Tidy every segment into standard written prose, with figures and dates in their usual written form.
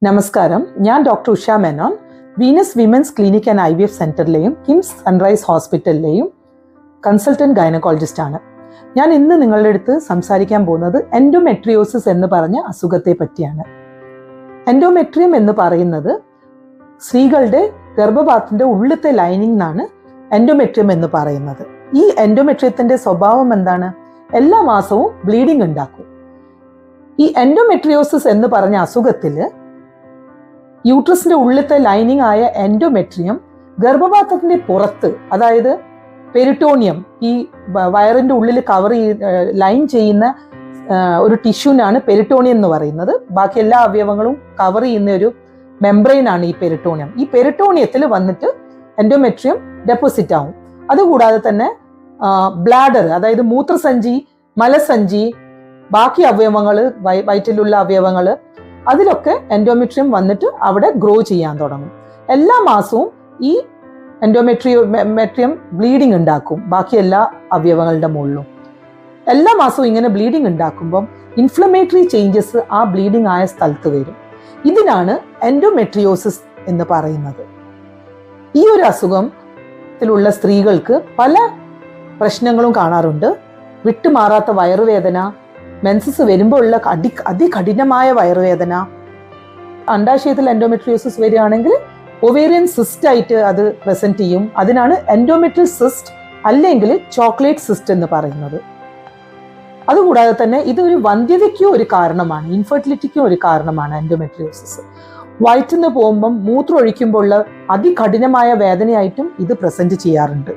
നമസ്കാരം, ഞാൻ doctor Usha Menon, Venus women's clinic and IVF സെന്ററിലെയും കിംസ് സൺറൈസ് ഹോസ്പിറ്റലിലെയും കൺസൾട്ടന്റ് ഗൈനക്കോളജിസ്റ്റ് ആണ്. ഞാൻ ഇന്ന് നിങ്ങളുടെ അടുത്ത് സംസാരിക്കാൻ പോകുന്നത് എൻഡോമെട്രിയോസിസ് എന്ന് പറഞ്ഞ അസുഖത്തെ പറ്റിയാണ്. എൻഡോമെട്രിയം എന്ന് പറയുന്നത് സ്ത്രീകളുടെ ഗർഭപാത്രത്തിന്റെ ഉള്ളിലത്തെ ലൈനിങ് എന്നാണ് എൻഡോമെട്രിയം എന്ന് പറയുന്നത്. ഈ എൻഡോമെട്രിയത്തിന്റെ സ്വഭാവം എന്താണ്? എല്ലാ മാസവും ബ്ലീഡിംഗ് ഉണ്ടാക്കും. ഈ എൻഡോമെട്രിയോസിസ് എന്ന് പറഞ്ഞ അസുഖത്തില് യൂട്രസിന്റെ ഉള്ളിലത്തെ ലൈനിങ് ആയ എൻഡോമെട്രിയം ഗർഭപാത്രത്തിന്റെ പുറത്ത്, അതായത് പെരിട്ടോണിയം, ഈ വയറിന്റെ ഉള്ളിൽ ലൈൻ ചെയ്യുന്ന ഒരു ടിഷ്യൂനാണ് പെരിട്ടോണിയം എന്ന് പറയുന്നത്. ബാക്കി എല്ലാ അവയവങ്ങളും കവർ ചെയ്യുന്ന ഒരു മെംബ്രെയിനാണ് ഈ പെരിട്ടോണിയം. ഈ പെരിട്ടോണിയത്തിൽ വന്നിട്ട് എൻഡോമെട്രിയം ഡെപ്പോസിറ്റ് ആവും. അതുകൂടാതെ തന്നെ ബ്ലാഡർ, അതായത് മൂത്രസഞ്ചി, മലസഞ്ചി, ബാക്കി അവയവങ്ങൾ, വയറ്റിലുള്ള അവയവങ്ങൾ, അതിലൊക്കെ എൻഡോമെട്രിയം വന്നിട്ട് അവിടെ ഗ്രോ ചെയ്യാൻ തുടങ്ങും. എല്ലാ മാസവും ഈ എൻഡോമെട്രിയം ബ്ലീഡിംഗ് ഉണ്ടാക്കും. ബാക്കി എല്ലാ അവയവങ്ങളുടെ മുകളിലും എല്ലാ മാസവും ഇങ്ങനെ ബ്ലീഡിംഗ് ഉണ്ടാക്കുമ്പം ഇൻഫ്ലമേറ്ററി ചേഞ്ചസ് ആ ബ്ലീഡിംഗ് ആയ സ്ഥലത്ത് വരും. ഇതിനാണ് എൻഡോമെട്രിയോസിസ് എന്ന് പറയുന്നത്. ഈ ഒരു അസുഖത്തിലുള്ള സ്ത്രീകൾക്ക് പല പ്രശ്നങ്ങളും കാണാറുണ്ട്. വിട്ടുമാറാത്ത വയറുവേദന, മെൻസസ് വരുമ്പോൾ ഉള്ള അതികഠിനമായ വയറുവേദന, അണ്ടാശയത്തിൽ എൻഡോമെട്രിയോസിസ് വരികയാണെങ്കിൽ ഒവേറിയൻ സിസ്റ്റ് ആയിട്ട് അത് പ്രസന്റ് ചെയ്യും. അതിനാണ് എൻഡോമെട്രിയൽ സിസ്റ്റ് അല്ലെങ്കിൽ ചോക്ലേറ്റ് സിസ്റ്റ് എന്ന് പറയുന്നത്. അതുകൂടാതെ തന്നെ ഇതൊരു വന്ധ്യതയ്ക്കും ഒരു കാരണമാണ്, ഇൻഫെർട്ടിലിറ്റിക്കും ഒരു കാരണമാണ് എൻഡോമെട്രിയോസിസ്. വയറ്റിൽ നിന്ന് പോകുമ്പം മൂത്രം ഒഴിക്കുമ്പോൾ ഉള്ള അതികഠിനമായ വേദനയായിട്ടും ഇത് പ്രസന്റ് ചെയ്യാറുണ്ട്.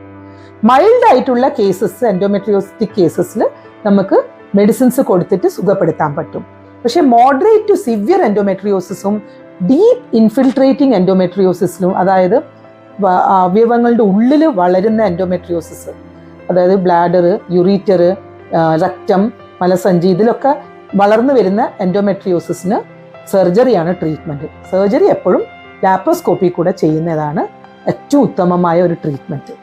മൈൽഡ് ആയിട്ടുള്ള കേസസ്, എൻഡോമെട്രിയോസിറ്റിക് കേസസിൽ നമുക്ക് മെഡിസിൻസ് കൊടുത്തിട്ട് സുഖപ്പെടുത്താൻ പറ്റും. പക്ഷെ മോഡറേറ്റ് ടു സിവിയർ എൻഡോമെട്രിയോസിസും ഡീപ്പ് ഇൻഫിൽട്രേറ്റിംഗ് എൻഡോമെട്രിയോസിസിലും, അതായത് അവയവങ്ങളുടെ ഉള്ളിൽ വളരുന്ന എൻഡോമെട്രിയോസിസ്, അതായത് ബ്ലാഡർ, യുറീറ്റർ, രക്തം, മലസഞ്ചി, ഇതിലൊക്കെ വളർന്നു വരുന്ന എൻഡോമെട്രിയോസിസിന് സർജറിയാണ് ട്രീറ്റ്മെന്റ്. സർജറി എപ്പോഴും ലാപ്രോസ്കോപ്പി കൂടെ ചെയ്യുന്നതാണ് ഏറ്റവും ഉത്തമമായ ഒരു ട്രീറ്റ്മെന്റ്.